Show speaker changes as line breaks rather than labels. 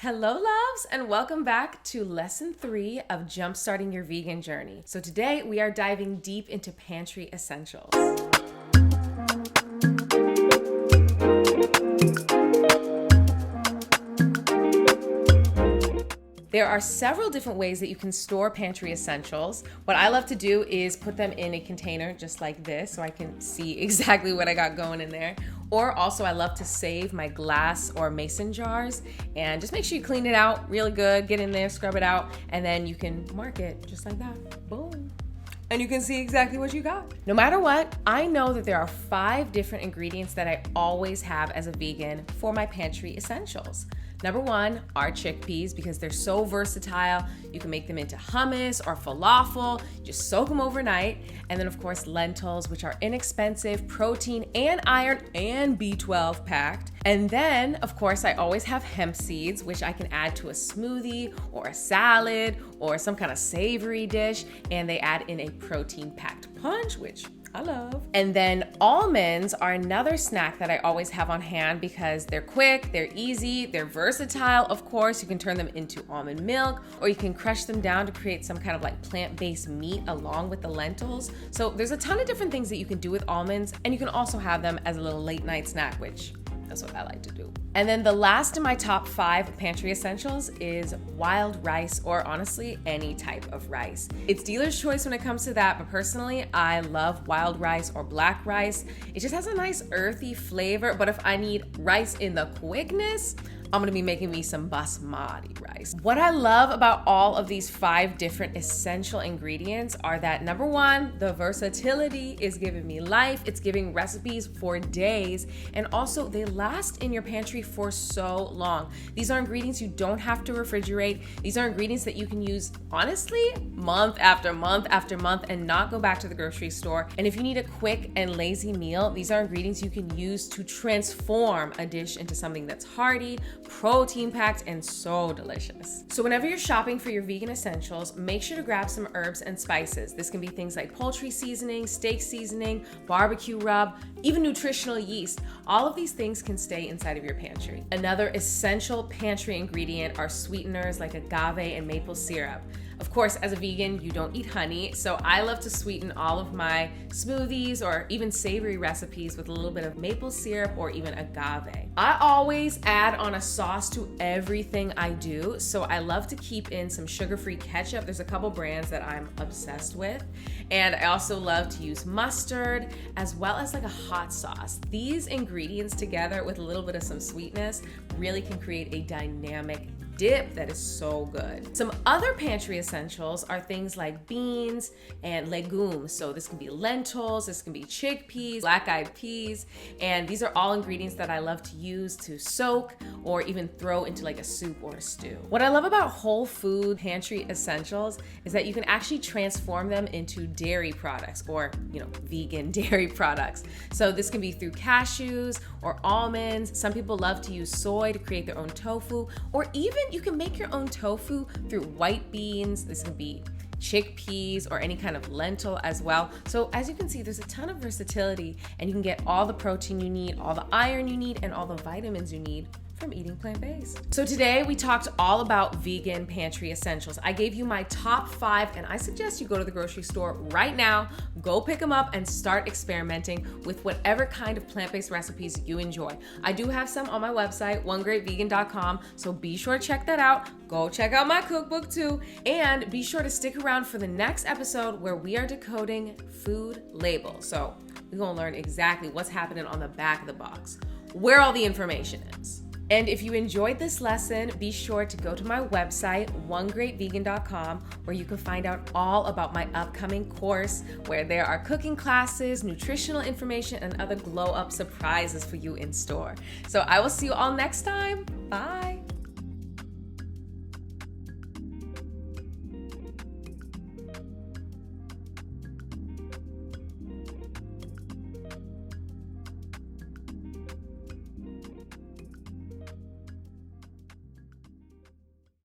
Hello loves, and welcome back to lesson 3 of Jumpstarting Your Vegan Journey. So today we are diving deep into pantry essentials. There are several different ways that you can store pantry essentials. What I love to do is put them in a container just like this so I can see exactly what I got going in there. Or also I love to save my glass or mason jars and just make sure you clean it out really good, get in there, scrub it out, and then you can mark it just like that. Boom. And you can see exactly what you got. No matter what, I know that there are 5 different ingredients that I always have as a vegan for my pantry essentials. Number 1 are chickpeas because they're so versatile. You can make them into hummus or falafel, just soak them overnight. And then of course lentils, which are inexpensive, protein and iron and B12 packed. And then of course I always have hemp seeds, which I can add to a smoothie or a salad or some kind of savory dish. And they add in a protein packed punch, which I love. And then almonds are another snack that I always have on hand because they're quick, they're easy, they're versatile. Of course, you can turn them into almond milk or you can crush them down to create some kind of like plant-based meat along with the lentils. So there's a ton of different things that you can do with almonds, and you can also have them as a little late night snack, which that's what I like to do. And then the last in my top 5 pantry essentials is wild rice, or honestly, any type of rice. It's dealer's choice when it comes to that, but personally, I love wild rice or black rice. It just has a nice earthy flavor, but if I need rice in the quickness, I'm gonna be making me some basmati rice. What I love about all of these 5 different essential ingredients are that number 1, the versatility is giving me life. It's giving recipes for days, and also they last in your pantry for so long. These are ingredients you don't have to refrigerate. These are ingredients that you can use, honestly, month after month after month and not go back to the grocery store. And if you need a quick and lazy meal, these are ingredients you can use to transform a dish into something that's hearty, protein packed, and so delicious. So whenever you're shopping for your vegan essentials, make sure to grab some herbs and spices. This can be things like poultry seasoning, steak seasoning, barbecue rub, even nutritional yeast. All of these things can stay inside of your pantry. Another essential pantry ingredient are sweeteners like agave and maple syrup. Of course, as a vegan, you don't eat honey, so I love to sweeten all of my smoothies or even savory recipes with a little bit of maple syrup or even agave. I always add on a sauce to everything I do, so I love to keep in some sugar-free ketchup. There's a couple brands that I'm obsessed with, and I also love to use mustard as well as like a hot sauce. These ingredients together with a little bit of some sweetness really can create a dynamic dip that is so good. Some other pantry essentials are things like beans and legumes. So this can be lentils, this can be chickpeas, black-eyed peas, and these are all ingredients that I love to use to soak or even throw into like a soup or a stew. What I love about whole food pantry essentials is that you can actually transform them into dairy products or, vegan dairy products. So this can be through cashews or almonds. Some people love to use soy to create their own tofu, or even you can make your own tofu through white beans. This can be chickpeas or any kind of lentil as well. So as you can see, there's a ton of versatility, and you can get all the protein you need, all the iron you need, and all the vitamins you need from eating plant-based. So today we talked all about vegan pantry essentials. I gave you my top 5, and I suggest you go to the grocery store right now, go pick them up and start experimenting with whatever kind of plant-based recipes you enjoy. I do have some on my website, onegreatvegan.com, so be sure to check that out. Go check out my cookbook too, and be sure to stick around for the next episode where we are decoding food labels. So we're gonna learn exactly what's happening on the back of the box, where all the information is. And if you enjoyed this lesson, be sure to go to my website, onegreatvegan.com, where you can find out all about my upcoming course, where there are cooking classes, nutritional information, and other glow-up surprises for you in store. So I will see you all next time. Bye.